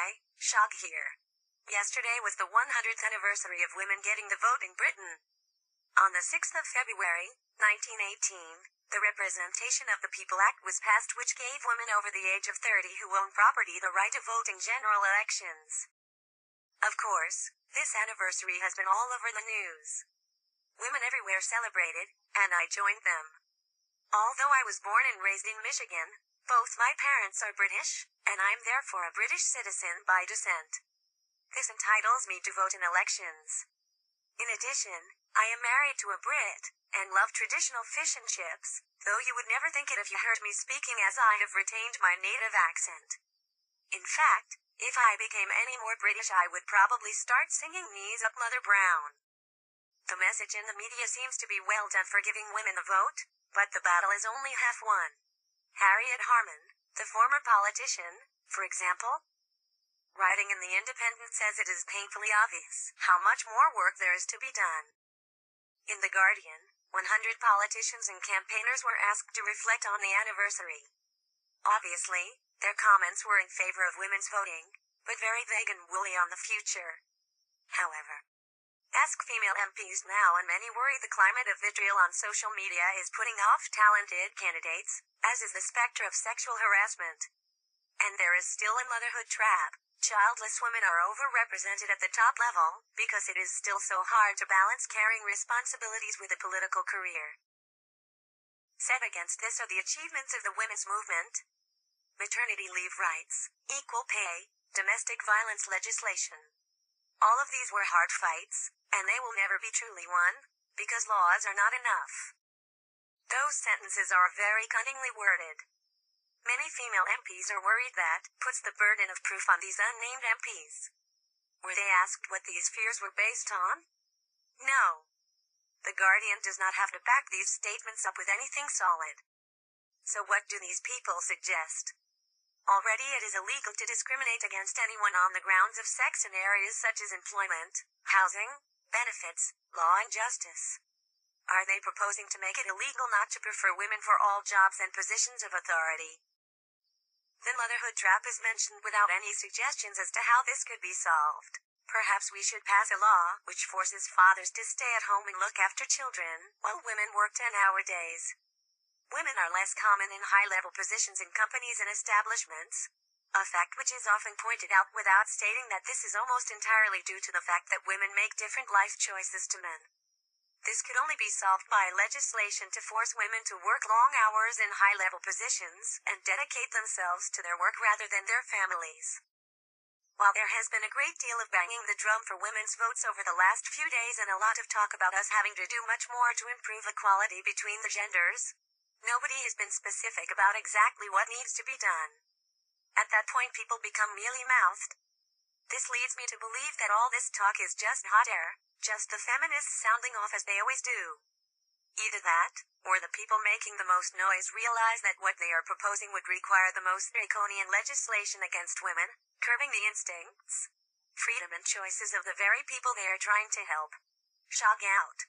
Hi, Shog here. Yesterday was the 100th anniversary of women getting the vote in Britain. On the 6th of February, 1918, the Representation of the People Act was passed, which gave women over the age of 30 who own property the right to vote in general elections. Of course, this anniversary has been all over the news. Women everywhere celebrated, and I joined them. Although I was born and raised in Michigan, both my parents are British, and I'm therefore a British citizen by descent. This entitles me to vote in elections. In addition, I am married to a Brit, and love traditional fish and chips, though you would never think it if you heard me speaking, as I have retained my native accent. In fact, if I became any more British, I would probably start singing Knees Up Mother Brown. The message in the media seems to be well done for giving women the vote, but the battle is only half won. Harriet Harman, the former politician, for example, writing in The Independent, says it is painfully obvious how much more work there is to be done. In The Guardian, 100 politicians and campaigners were asked to reflect on the anniversary. Obviously, their comments were in favor of women's voting, but very vague and woolly on the future. However, ask female MPs now, and many worry the climate of vitriol on social media is putting off talented candidates, as is the specter of sexual harassment. And there is still a motherhood trap. Childless women are overrepresented at the top level, because it is still so hard to balance carrying responsibilities with a political career. Set against this are the achievements of the women's movement: maternity leave rights, equal pay, domestic violence legislation. All of these were hard fights, and they will never be truly won, because laws are not enough. Those sentences are very cunningly worded. Many female MPs are worried that puts the burden of proof on these unnamed MPs. Were they asked what these fears were based on? No. The Guardian does not have to back these statements up with anything solid. So what do these people suggest? Already it is illegal to discriminate against anyone on the grounds of sex in areas such as employment, housing, benefits, law and justice. Are they proposing to make it illegal not to prefer women for all jobs and positions of authority? The motherhood trap is mentioned without any suggestions as to how this could be solved. Perhaps we should pass a law which forces fathers to stay at home and look after children, while women work 10-hour days. Women are less common in high-level positions in companies and establishments, a fact which is often pointed out without stating that this is almost entirely due to the fact that women make different life choices to men. This could only be solved by legislation to force women to work long hours in high-level positions and dedicate themselves to their work rather than their families. While there has been a great deal of banging the drum for women's votes over the last few days and a lot of talk about us having to do much more to improve equality between the genders, nobody has been specific about exactly what needs to be done. At that point, people become mealy-mouthed. This leads me to believe that all this talk is just hot air, just the feminists sounding off as they always do. Either that, or the people making the most noise realize that what they are proposing would require the most draconian legislation against women, curbing the instincts, freedom and choices of the very people they are trying to help. Shock out.